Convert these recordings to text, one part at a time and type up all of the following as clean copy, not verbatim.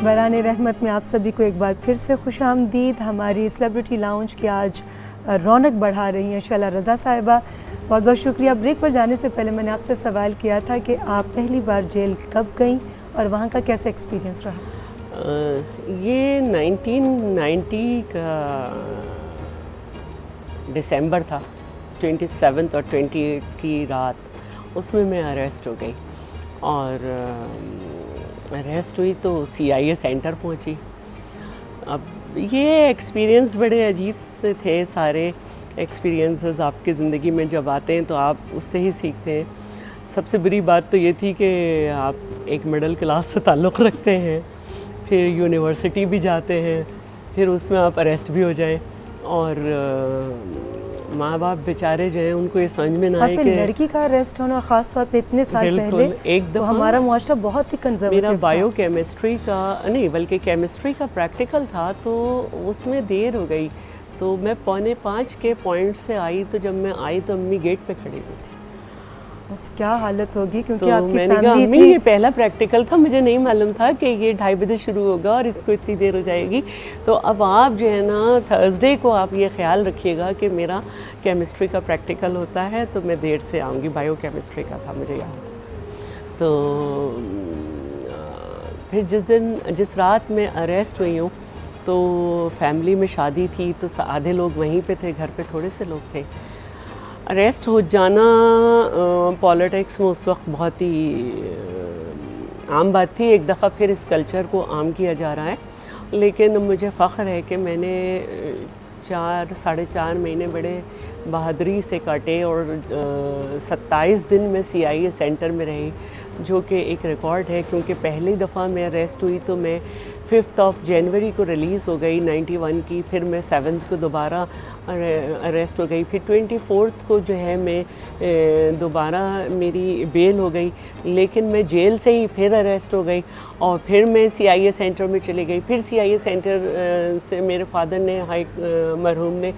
بران رحمت میں آپ سبھی کو ایک بار پھر سے خوش آمدید. ہماری سیلیبریٹی لاؤنج کی آج رونق بڑھا رہی ہیں شعلہ رضا صاحبہ. بہت بہت شکریہ. بریک پر جانے سے پہلے میں نے آپ سے سوال کیا تھا کہ آپ پہلی بار جیل کب گئیں اور وہاں کا کیسا ایکسپیرینس رہا؟ یہ 1990 کا دسمبر تھا, 27 اور 28 کی رات. اس میں اریسٹ ہو گئی اور اریسٹ ہوئی تو CIA سینٹر پہنچی. اب یہ ایکسپیرینس بڑے عجیب سے تھے. سارے ایکسپیرینسز آپ کی زندگی میں جب آتے ہیں تو آپ اس سے ہی سیکھتے ہیں. سب سے بری بات تو یہ تھی کہ آپ ایک مڈل کلاس سے تعلق رکھتے ہیں, پھر یونیورسٹی بھی جاتے ہیں, پھر اس میں آپ اریسٹ بھی ہو جائیں اور ماں باپ بیچارے جو ہیں ان کو یہ سمجھ میں نہ آئے کہ لڑکی کا اریسٹ ہونا خاص طور پہ اتنے سال پہلے. ایک دفعہ ہمارا معاشرہ بہت ہی کنزرویٹو میرا بایو کیمسٹری کا نہیں بلکہ کیمسٹری کا پریکٹیکل تھا تو اس میں دیر ہو گئی. تو میں 4:45 کے پوائنٹ سے آئی, تو جب میں آئی تو امی گیٹ پہ کھڑی ہوئی تھی. کیا حالت ہوگی, کیونکہ تو آپ کی میں نے کہا فیملی امی یہ پہلا پریکٹیکل تھا, مجھے نہیں معلوم تھا کہ یہ 2:30 بجے شروع ہوگا اور اس کو اتنی دیر ہو جائے گی. تو اب آپ جو ہے نا تھرسڈے کو آپ یہ خیال رکھیے گا کہ میرا کیمسٹری کا پریکٹیکل ہوتا ہے تو میں دیر سے آؤں گی. بایو کیمسٹری کا تھا مجھے یاد. تو پھر جس رات میں اریسٹ ہوئی ہوں تو فیملی میں شادی تھی تو آدھے لوگ وہیں پہ تھے, گھر پہ تھوڑے سے لوگ تھے. اریسٹ ہو جانا پالیٹکس میں اس وقت بہت ہی عام بات تھی. ایک دفعہ پھر اس کلچر کو عام کیا جا رہا ہے, لیکن مجھے فخر ہے کہ میں نے 4.5 مہینے بڑے بہادری سے کاٹے اور 27 دن میں CIA سینٹر میں رہی, جو کہ ایک ریکارڈ ہے. کیونکہ پہلی دفعہ میں اریسٹ ہوئی تو میں 5 جنوری کو ریلیز ہو گئی 91 کی, پھر میں 7 کو دوبارہ اریسٹ ہو گئی, پھر 24 کو جو ہے میں دوبارہ میری بیل ہو گئی, لیکن میں جیل سے ہی پھر اریسٹ ہو گئی اور پھر میں CIA سینٹر میں چلی گئی. پھر CIA سینٹر سے میرے فادر نے مرحوم نے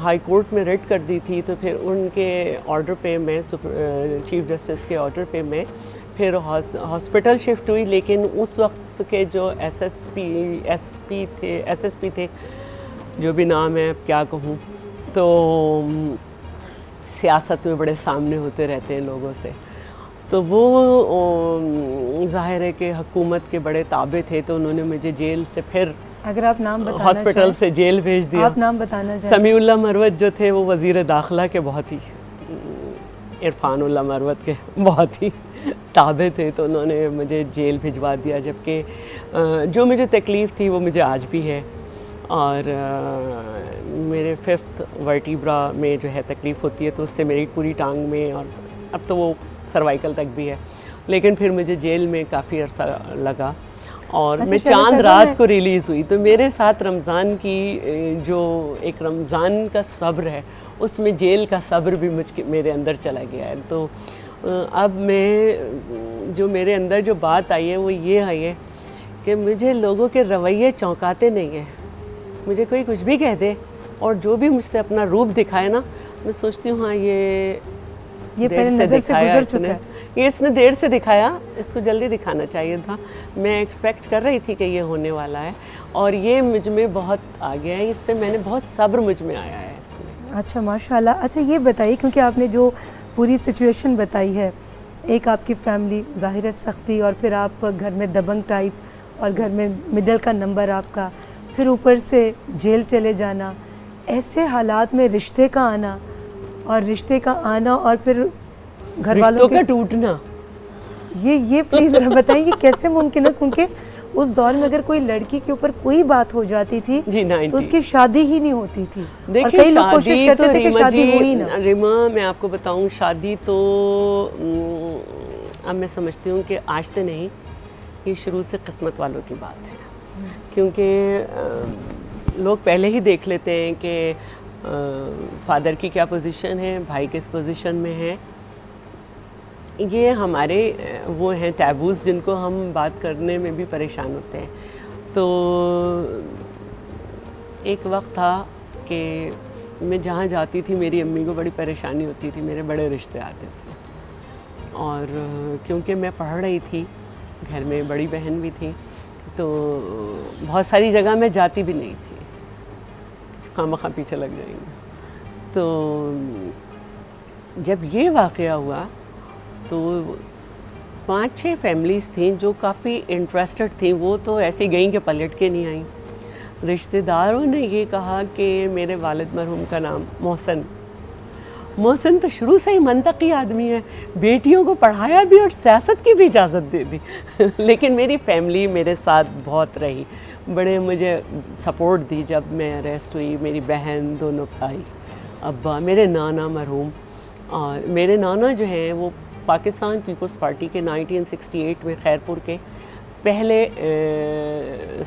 ہائی کورٹ میں ریٹ کر دی تھی, تو پھر ان کے آرڈر پہ میں چیف جسٹس کے آرڈر پہ میں پھر ہاسپٹل شفٹ ہوئی. لیکن اس وقت کے جو ایس ایس پی تھے, جو بھی نام ہے اب کیا کہوں, تو سیاست میں بڑے سامنے ہوتے رہتے ہیں لوگوں سے, تو وہ ظاہر ہے کہ حکومت کے بڑے تابع تھے, تو انہوں نے مجھے جیل سے پھر اگر آپ نام بتانا ہاسپٹل سے جیل بھیج دیا. آپ نام بتانا چاہیں. سمیع اللہ مروت جو تھے وہ وزیر داخلہ کے بہت ہی, عرفان اللہ مروت کے بہت ہی تابع تھے, تو انہوں نے مجھے جیل بھجوا دیا. جبکہ جو مجھے تکلیف تھی وہ مجھے آج بھی ہے, اور میرے 5th ورٹیبرا میں جو ہے تکلیف ہوتی ہے, تو اس سے میری پوری ٹانگ میں, اور اب تو وہ سروائیکل تک بھی ہے. لیکن پھر مجھے جیل میں کافی عرصہ لگا اور میں چاند رات کو ریلیز ہوئی. تو میرے ساتھ رمضان کی جو ایک رمضان کا صبر ہے, اس میں جیل کا صبر بھی میرے اندر چلا گیا ہے. تو اب میں جو میرے اندر جو بات آئی ہے وہ یہ آئی ہے کہ مجھے لوگوں کے رویے چونکاتے نہیں ہیں. مجھے کوئی کچھ بھی کہہ دے اور جو بھی مجھ سے اپنا روپ دکھائے نا, میں سوچتی ہوں ہاں یہ دیر سے دکھایا اس نے, یہ اس نے دیر سے دکھایا, اس کو جلدی دکھانا چاہیے تھا. میں ایکسپیکٹ کر رہی تھی کہ یہ ہونے والا ہے, اور یہ مجھ میں بہت آ گیا ہے. اس سے میں نے بہت صبر مجھ میں آیا ہے اس میں. اچھا ماشاء اللہ. اچھا یہ بتائیے, کیونکہ آپ نے جو پوری سچویشن بتائی ہے, ایک آپ کی فیملی ظاہر سختی, اور پھر آپ گھر میں دبنگ ٹائپ, اور گھر میں مڈل کا نمبر آپ کا, پھر اوپر سے جیل چلے جانا, ایسے حالات میں رشتے کا آنا اور پھر گھر والوں کا ٹوٹنا, یہ پلیز بتائیں یہ کیسے ممکن ہے؟ کیونکہ اس دور میں اگر کوئی لڑکی کے اوپر کوئی بات ہو جاتی تھی تو اس کی شادی ہی نہیں ہوتی تھی. دیکھیں کئی لوگ کوشش کرتے تھے کہ شادی ہوئی نہ. ریما میں آپ کو بتاؤں, شادی تو اب میں سمجھتی ہوں کہ آج سے نہیں, یہ شروع سے قسمت والوں کی بات ہے. کیونکہ لوگ پہلے ہی دیکھ لیتے ہیں کہ فادر کی کیا پوزیشن ہے, بھائی کس پوزیشن میں ہے. یہ ہمارے وہ ہیں ٹیبوز جن کو ہم بات کرنے میں بھی پریشان ہوتے ہیں. تو ایک وقت تھا کہ میں جہاں جاتی تھی میری امی کو بڑی پریشانی ہوتی تھی, میرے بڑے رشتے آتے تھے, اور کیونکہ میں پڑھ رہی تھی, گھر میں بڑی بہن بھی تھی, تو بہت ساری جگہ میں جاتی بھی نہیں تھی، خواہ پیچھے لگ جائیں گے. تو جب یہ واقعہ ہوا تو 5-6 فیملیز تھیں جو کافی انٹرسٹڈ تھیں، وہ تو ایسے گئیں کہ پلٹ کے نہیں آئیں. رشتہ داروں نے یہ کہا کہ میرے والد مرحوم کا نام محسن تو شروع سے ہی منطقی آدمی ہے، بیٹیوں کو پڑھایا بھی اور سیاست کی بھی اجازت دے دی. لیکن میری فیملی میرے ساتھ بہت رہی، بڑے مجھے سپورٹ دی. جب میں اریسٹ ہوئی، میری بہن، دونوں بھائی، ابا، میرے نانا مرحوم، اور میرے نانا جو ہیں وہ پاکستان پیپلز پارٹی کے 1968 میں خیرپور کے پہلے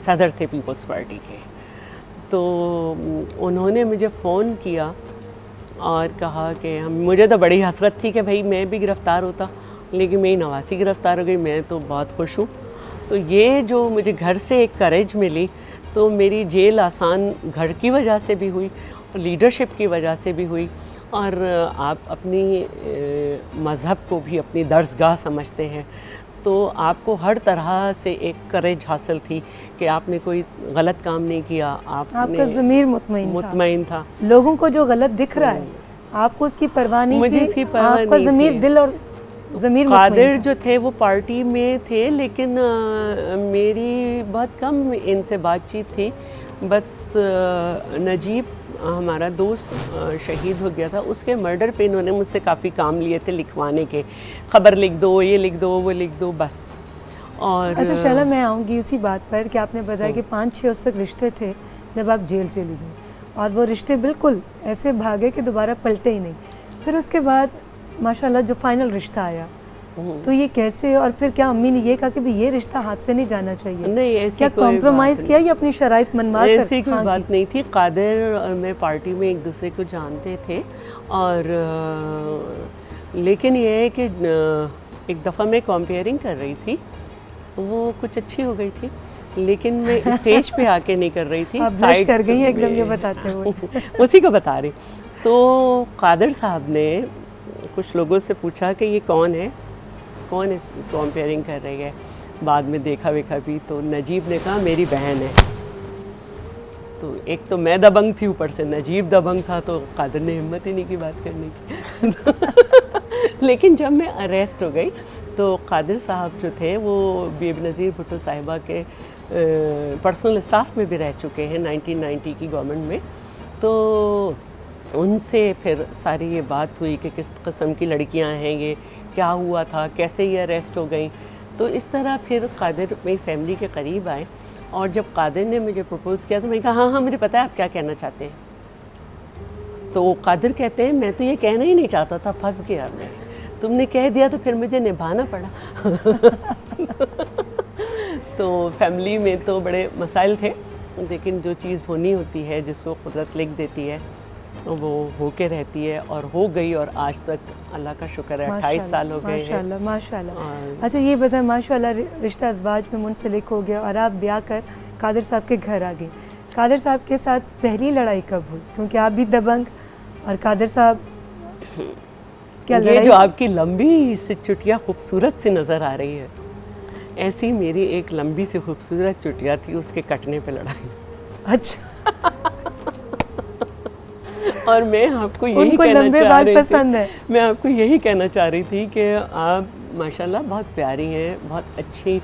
صدر تھے پیپلز پارٹی کے. تو انہوں نے مجھے فون کیا اور کہا کہ مجھے تو بڑی حسرت تھی کہ بھائی میں بھی گرفتار ہوتا، لیکن میری نواسی گرفتار ہو گئی، میں تو بہت خوش ہوں. تو یہ جو مجھے گھر سے ایک کریج ملی، تو میری جیل آسان گھر کی وجہ سے بھی ہوئی، لیڈرشپ کی وجہ سے بھی ہوئی. اور آپ اپنی مذہب کو بھی اپنی درسگاہ سمجھتے ہیں، تو آپ کو ہر طرح سے ایک کریج حاصل تھی کہ آپ نے کوئی غلط کام نہیں کیا. آپ کا ضمیر مطمئن تھا. لوگوں کو جو غلط دکھ رہا ہے آپ کو اس کی پرواہ نہیں مجھے اس کی پرواہ آپ کا نہیں ضمیر تھی. دل اور ضمیر قادر جو تھے وہ پارٹی میں تھے، لیکن میری بہت کم ان سے بات چیت تھی. بس نجیب ہمارا دوست شہید ہو گیا تھا، اس کے مرڈر پہ انہوں نے مجھ سے کافی کام لیے تھے لکھوانے کے، خبر لکھ دو، یہ لکھ دو، وہ لکھ دو، بس. اور اچھا شعلہ، میں آؤں گی اسی بات پر کہ آپ نے بتایا کہ 5-6 اس تک رشتے تھے جب آپ جیل چلی گئی، اور وہ رشتے بالکل ایسے بھاگے کہ دوبارہ پلٹے ہی نہیں. پھر اس کے بعد ماشاءاللہ جو فائنل رشتہ آیا تو یہ کیسے، اور پھر کیا امی نے یہ کہا کہ یہ رشتہ ہاتھ سے نہیں جانا چاہیے؟ نہیں، ایسی کیا کمپرومائز کیا یا اپنی شرائط منوا کر؟ ایسی کوئی بات نہیں تھی. قادر اور میں پارٹی میں ایک دوسرے کو جانتے تھے، اور لیکن یہ ہے کہ ایک دفعہ میں کمپیئرنگ کر رہی تھی، وہ کچھ اچھی ہو گئی تھی، لیکن میں اسٹیج پہ آ کے نہیں کر رہی تھی. سائڈ کر گئی ایک دم یہ بتاتے ہوئے. اسی کو بتا رہی. تو قادر صاحب نے کچھ لوگوں سے پوچھا کہ یہ کون ہے، کون اس کمپیئرنگ کر رہی ہے. بعد میں دیکھا ویکھا بھی تو نجیب نے کہا میری بہن ہے. تو ایک تو میں دبنگ تھی، اوپر سے نجیب دبنگ تھا، تو قادر نے ہمت ہی نہیں کی بات کرنے کی. لیکن جب میں اریسٹ ہو گئی تو قادر صاحب جو تھے وہ بی بی نظیر بھٹو صاحبہ کے پرسنل اسٹاف میں بھی رہ چکے ہیں 1990 کی گورنمنٹ میں. تو ان سے پھر ساری یہ بات ہوئی کہ کس قسم کی لڑکیاں ہیں، یہ کیا ہوا تھا، کیسے یہ اریسٹ ہو گئیں. تو اس طرح پھر قادر میری فیملی کے قریب آئے، اور جب قادر نے مجھے پروپوز کیا تو میں نے کہا ہاں مجھے پتہ ہے آپ کیا کہنا چاہتے ہیں. تو قادر کہتے ہیں میں تو یہ کہنا ہی نہیں چاہتا تھا، پھنس گیا میں، تم نے کہہ دیا تو پھر مجھے نبھانا پڑا. تو فیملی میں تو بڑے مسائل تھے، لیکن جو چیز ہونی ہوتی ہے، جس کو قدرت لکھ دیتی ہے وہ ہو کے رہتی ہے، اور ہو گئی، اور آج تک اللہ کا شکر ہے 28 سال ہو گئے ہیں. ماشاءاللہ ماشاءاللہ. اچھا یہ بتائیں، ماشاءاللہ رشتہ ازواج میں منسلک ہو گیا اور آپ بیاہ کر قادر صاحب کے گھر آ گئے. قادر صاحب کے ساتھ پہلی لڑائی کب ہوئی؟ کیونکہ آپ بھی دبنگ اور قادر صاحب کیا لڑائی؟ یہ جو آپ کی لمبی سی چٹیا خوبصورت سی نظر آ رہی ہے، ایسی میری ایک لمبی سی خوبصورت چٹیا تھی، اس کے کٹنے پہ لڑائی. اچھا. اور میں آپ کو یہی کہنا چاہ رہی تھی، میں آپ کو یہی کہنا چاہ رہی تھی کہ آپ ماشاءاللہ بہت پیاری ہیں، بہت اچھی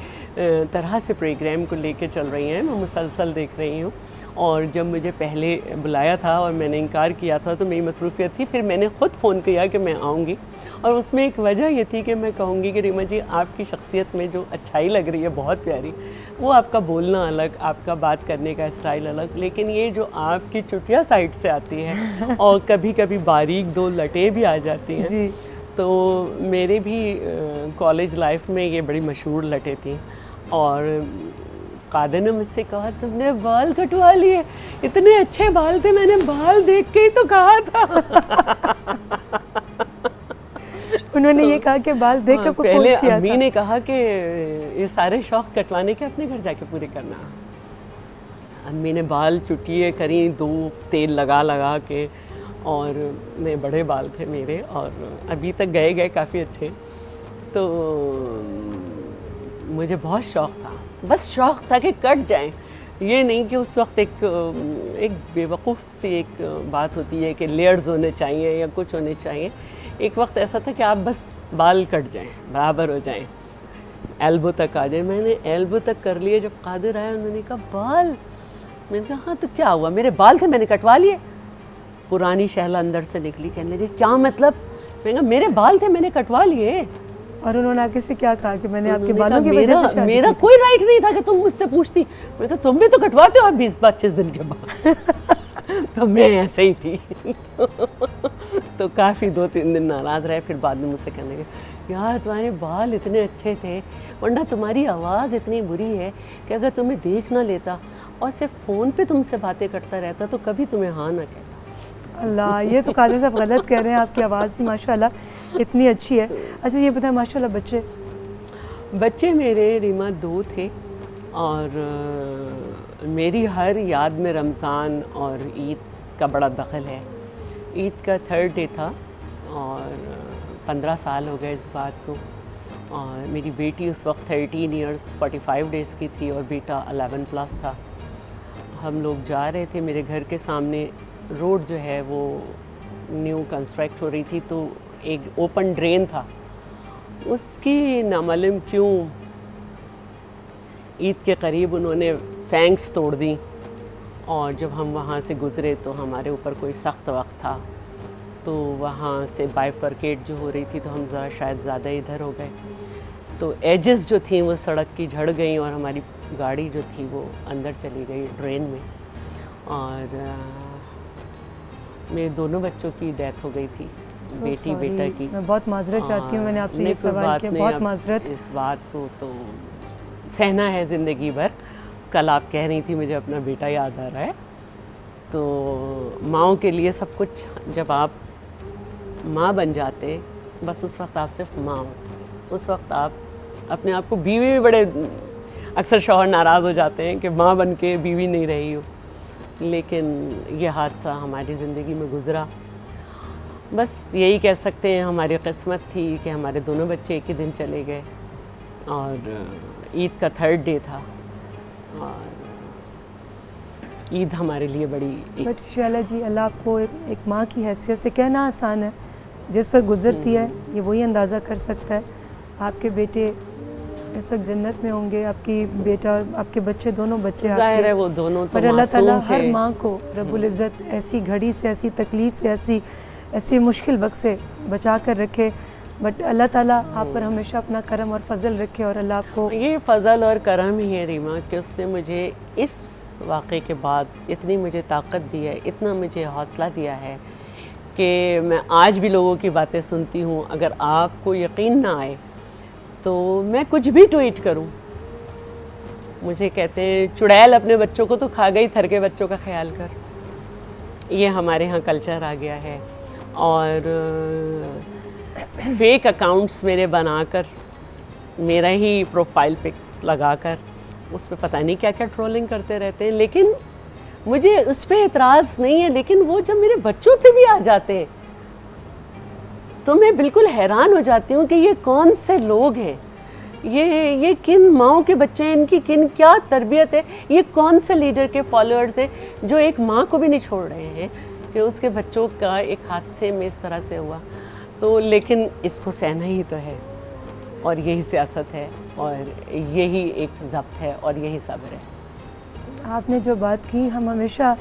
طرح سے پروگرام کو لے کے چل رہی ہیں. میں مسلسل دیکھ رہی ہوں، اور جب مجھے پہلے بلایا تھا اور میں نے انکار کیا تھا تو میری مصروفیت تھی، پھر میں نے خود فون کیا کہ میں آؤں گی. اور اس میں ایک وجہ یہ تھی کہ میں کہوں گی کہ ریما جی آپ کی شخصیت میں جو اچھائی لگ رہی ہے بہت پیاری، وہ آپ کا بولنا الگ، آپ کا بات کرنے کا اسٹائل الگ، لیکن یہ جو آپ کی چٹیا سائڈ سے آتی ہے اور کبھی کبھی باریک دو لٹیں بھی آ جاتی ہیں. تو میرے بھی کالج لائف میں یہ بڑی مشہور لٹیں تھیں. اور قادر نے مجھ سے کہا تم نے بال کٹوا لیے، اتنے اچھے بال تھے، میں نے بال دیکھ کے ہی تو کہا تھا. انہوں نے یہ کہا کہ بال دیکھ کر پروپوز کیا تھا. پہلے امی نے کہا کہ یہ سارے شوق کٹوانے کے اپنے گھر جا کے پورے کرنا. امی نے بال چٹیے کریں، دو تیل لگا لگا کے، اور میں بڑے بال تھے میرے، اور ابھی تک گئے کافی اچھے. تو مجھے بہت شوق تھا, بس شوق تھا کہ کٹ جائیں. یہ نہیں کہ اس وقت ایک بیوقوف سی ایک بات ہوتی ہے کہ لیئرز ہونے چاہیے یا کچھ ہونے چاہیے. ایک وقت ایسا تھا کہ آپ بس بال کٹ جائیں, برابر ہو جائیں, ایلبو تک آ جائیں. میں نے ایلبو تک کر لیے. جب قادر آیا انہوں نے کہا بال, میں نے کہا ہاں تو کیا ہوا, میرے بال تھے میں نے کٹوا لیے. پرانی شہلا اندر سے نکلی, کہنے لگی کیا مطلب؟ میں نے کہا میرے بال تھے میں نے کٹوا لیے. اور انہوں نے آگے سے کیا کہا کہ میں نے آپ کے بالوں کی وجہ سے شادی میرا کوئی رائٹ نہیں تھا کہ تم مجھ سے پوچھتی. میں نے کہا تم بھی تو کٹواتے ہو 20-25 دن کے بعد. تو میں ایسے ہی تھی. تو کافی 2-3 دن ناراض رہے. پھر بعد میں مجھ سے کہنے لگے یار تمہارے بال اتنے اچھے تھے, ورنہ تمہاری آواز اتنی بری ہے کہ اگر تمہیں دیکھ نہ لیتا اور صرف فون پہ تم سے باتیں کرتا رہتا تو کبھی تمہیں ہاں نہ کہتا. اللہ, یہ تو قادر صاحب غلط کہہ رہے ہیں, آپ کی آواز بھی ماشاءاللہ اتنی اچھی ہے. اچھا یہ بتائیں ماشاءاللہ بچے میرے ریما 2 تھے, اور میری ہر یاد میں رمضان اور عید کا بڑا دخل ہے. عید کا 3rd ڈے تھا اور 15 سال ہو گئے اس بات کو. اور میری بیٹی اس وقت 13 ایئرس 45 ڈیز کی تھی اور بیٹا 11+ تھا. ہم لوگ جا رہے تھے, میرے گھر کے سامنے روڈ جو ہے وہ نیو کنسٹرکٹ ہو رہی تھی, تو ایک اوپن ڈرین تھا, اس کی نامعلوم کیوں عید کے قریب انہوں نے فینکس توڑ دیں. اور جب ہم وہاں سے گزرے تو ہمارے اوپر کوئی سخت وقت تھا, تو وہاں سے بائیفرکیٹ جو ہو رہی تھی تو ہم ذرا شاید زیادہ ادھر ہو گئے, تو ایجز جو تھیں وہ سڑک کی جھڑ گئیں اور ہماری گاڑی جو تھی وہ اندر چلی گئی ڈرین میں. اور میرے دونوں بچوں کی ڈیتھ ہو گئی تھی, بیٹی بیٹا کی. میں بہت معذرت چاہتی ہوں, میں نے آپ سے یہ سوال کیا, بہت معذرت. اس بات کو تو سہنا ہے زندگی بھر. کل آپ کہہ رہی تھی مجھے اپنا بیٹا یاد آ رہا ہے. تو ماؤں کے لیے سب کچھ, جب آپ ماں بن جاتے بس اس وقت آپ صرف ماں ہوتے. اس وقت آپ اپنے آپ کو بیوی بھی, بڑے اکثر شوہر ناراض ہو جاتے ہیں کہ ماں بن کے بیوی نہیں رہی ہو, لیکن یہ حادثہ ہماری زندگی میں گزرا. بس یہی کہہ سکتے ہیں ہماری قسمت تھی کہ ہمارے دونوں بچے ایک ہی دن چلے گئے. اور عید کا 3rd ڈے تھا, اور عید ہمارے لیے بڑی. بٹ شعلہ جی, اللہ آپ کو ایک ماں کی حیثیت سے کہنا آسان ہے, جس پر گزرتی ہے یہ وہی اندازہ کر سکتا ہے. آپ کے بیٹے اس وقت جنت میں ہوں گے, آپ کی بیٹا, آپ کے بچے, دونوں بچے آپ ظاہر کے, ہے وہ دونوں تو پر اللہ تعالیٰ معصوم ہر تھے. ماں کو رب العزت ایسی گھڑی سے, ایسی تکلیف سے, ایسی مشکل وقت سے بچا کر رکھے. بٹ اللہ تعالیٰ آپ پر ہمیشہ اپنا کرم اور فضل رکھے, اور اللہ آپ کو یہ فضل اور کرم ہی ہے ریما کہ اس نے مجھے اس واقعے کے بعد اتنی مجھے طاقت دی ہے, اتنا مجھے حوصلہ دیا ہے کہ میں آج بھی لوگوں کی باتیں سنتی ہوں. اگر آپ کو یقین نہ آئے تو میں کچھ بھی ٹویٹ کروں, مجھے کہتے ہیں چڑیل اپنے بچوں کو تو کھا گئی, تھر کے بچوں کا خیال کر. یہ ہمارے ہاں کلچر آ گیا ہے. اور فیک اکاؤنٹس میرے بنا کر, میرا ہی پروفائل پکس لگا کر اس پہ پتہ نہیں کیا کیا ٹرولنگ کرتے رہتے ہیں. لیکن مجھے اس پہ اعتراض نہیں ہے, لیکن وہ جب میرے بچوں پہ بھی آ جاتے ہیں تو میں بالکل حیران ہو جاتی ہوں کہ یہ کون سے لوگ ہیں, یہ کن ماؤں کے بچے ہیں, ان کی کیا تربیت ہے, یہ کون سے لیڈر کے فالوورز ہیں جو ایک ماں کو بھی نہیں چھوڑ رہے ہیں کہ اس کے بچوں کا ایک حادثے میں اس طرح سے ہوا. تو لیکن اس کو سہنا ہی تو ہے, اور یہی سیاست ہے, اور یہی ایک ضبط ہے, اور یہی صبر ہے. آپ نے جو بات کی, ہم ہمیشہ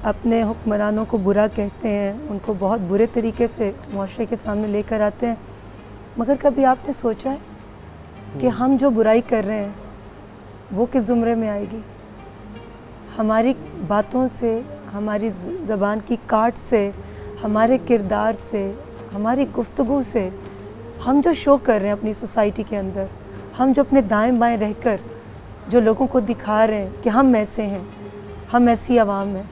اپنے حکمرانوں کو برا کہتے ہیں, ان کو بہت برے طریقے سے معاشرے کے سامنے لے کر آتے ہیں, مگر کبھی آپ نے سوچا ہے کہ ہم جو برائی کر رہے ہیں وہ کس زمرے میں آئے گی؟ ہماری باتوں سے, ہماری زبان کی کاٹ سے, ہمارے کردار سے, ہماری گفتگو سے, ہم جو شو کر رہے ہیں اپنی سوسائٹی کے اندر, ہم جو اپنے دائیں بائیں رہ کر جو لوگوں کو دکھا رہے ہیں کہ ہم ایسے ہیں, ہم ایسی عوام ہیں,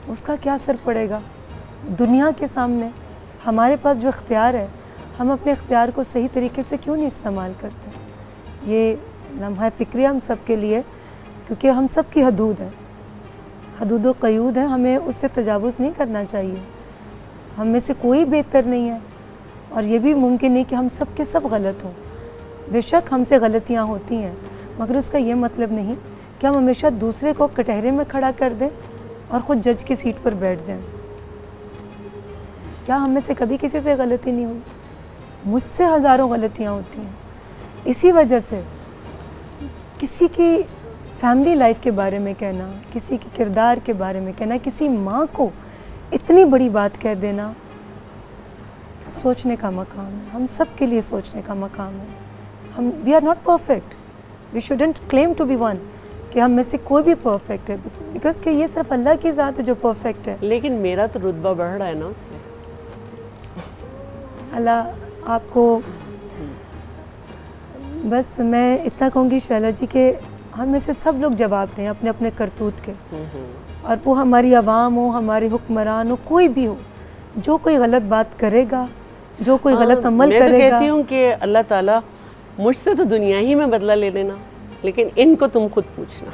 اس کا کیا اثر پڑے گا دنیا کے سامنے؟ ہمارے پاس جو اختیار ہے, ہم اپنے اختیار کو صحیح طریقے سے کیوں نہیں استعمال کرتے؟ یہ لمحہ فکری ہم سب کے لیے, کیونکہ ہم سب کی حدود ہیں, حدود و قیود ہیں, ہمیں اس سے تجاوز نہیں کرنا چاہیے. ہم میں سے کوئی بہتر نہیں ہے, اور یہ بھی ممکن نہیں کہ ہم سب کے سب غلط ہوں. بے شک ہم سے غلطیاں ہوتی ہیں، مگر اس کا یہ مطلب نہیں کہ ہم ہمیشہ دوسرے کو کٹہرے میں کھڑا کر دیں اور خود جج کی سیٹ پر بیٹھ جائیں۔ کیا ہم میں سے کبھی کسی سے غلطی نہیں ہوئی؟ مجھ سے ہزاروں غلطیاں ہوتی ہیں۔ اسی وجہ سے کسی کی فیملی لائف کے بارے میں کہنا، کسی کے کردار کے بارے میں کہنا، کسی ماں کو اتنی بڑی بات کہہ دینا سوچنے کا مقام ہے، ہم سب کے لیے سوچنے کا مقام ہے۔ ہم we are not perfect, we shouldn't claim to be one کہ ہم میں سے کوئی بھی پرفیکٹ ہے، بیکاز کہ یہ صرف اللہ کی ذات ہے جو پرفیکٹ ہے۔ لیکن میرا تو رتبہ بڑھ رہا ہے نا اس سے۔ اللہ آپ کو، بس میں اتنا کہوں گی شیلا جی کہ ہم میں سے سب لوگ جواب دیں اپنے اپنے کرتوت کے، اور وہ ہماری عوام ہو، ہمارے حکمران ہو، کوئی بھی ہو، جو کوئی غلط بات کرے گا، جو کوئی غلط عمل میں تو کرے گا، کہتی ہوں کہ اللہ تعالیٰ مجھ سے تو دنیا ہی میں بدلہ لے لینا، لیکن ان کو تم خود پوچھنا،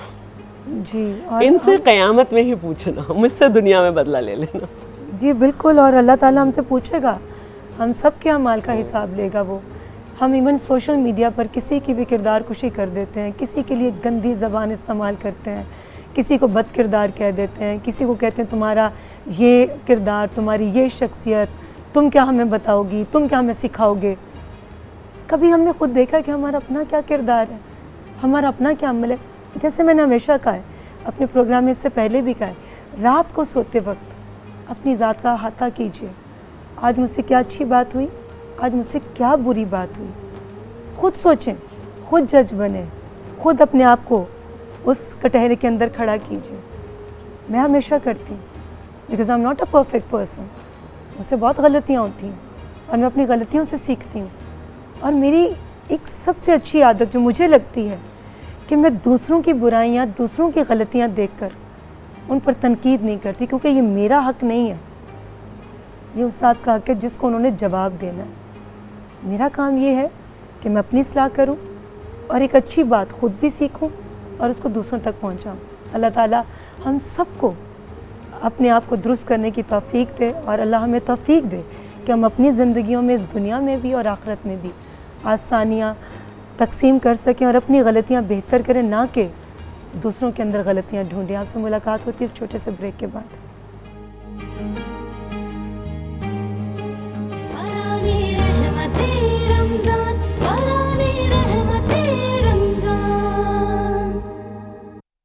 جی، اور ان سے قیامت میں ہی پوچھنا، مجھ سے دنیا میں بدلہ لے لینا۔ جی بالکل، اور اللہ تعالیٰ ہم سے پوچھے گا، ہم سب کے اعمال کا حساب لے گا وہ۔ ہم ایون سوشل میڈیا پر کسی کی بھی کردار کشی کر دیتے ہیں، کسی کے لیے گندی زبان استعمال کرتے ہیں، کسی کو بد کردار کہہ دیتے ہیں، کسی کو کہتے ہیں تمہارا یہ کردار، تمہاری یہ شخصیت، تم کیا ہمیں بتاؤ گی، تم کیا ہمیں سکھاؤ گے۔ کبھی ہم نے خود دیکھا کہ ہمارا اپنا کیا کردار ہے، ہمارا اپنا کیا عمل ہے؟ جیسے میں نے ہمیشہ کہا ہے، اپنے پروگرام میں اس سے پہلے بھی کہا ہے، رات کو سوتے وقت اپنی ذات کا احاطہ کیجیے۔ آج مجھ سے کیا اچھی بات ہوئی، آج مجھ سے کیا بری بات ہوئی، خود سوچیں، خود جج بنیں، خود اپنے آپ کو اس کٹہرے کے اندر کھڑا کیجیے۔ میں ہمیشہ کرتی ہوں، because I am not a perfect person, مجھ سے بہت غلطیاں ہوتی ہیں اور میں اپنی غلطیوں سے سیکھتی ہوں۔ اور میری ایک سب سے اچھی عادت جو مجھے لگتی ہے کہ میں دوسروں کی برائیاں، دوسروں کی غلطیاں دیکھ کر ان پر تنقید نہیں کرتی، کیونکہ یہ میرا حق نہیں ہے، یہ اس ذات کا حق ہے جس کو انہوں نے جواب دینا ہے۔ میرا کام یہ ہے کہ میں اپنی اصلاح کروں اور ایک اچھی بات خود بھی سیکھوں اور اس کو دوسروں تک پہنچاؤں۔ اللہ تعالیٰ ہم سب کو اپنے آپ کو درست کرنے کی توفیق دے، اور اللہ ہمیں توفیق دے کہ ہم اپنی زندگیوں میں، اس دنیا میں بھی اور آخرت میں بھی آسانیاں تقسیم کر سکیں اور اپنی غلطیاں بہتر کریں، نہ کہ دوسروں کے اندر غلطیاں ڈھونڈیں۔ آپ سے ملاقات ہوتی ہے اس چھوٹے سے بریک کے بعد۔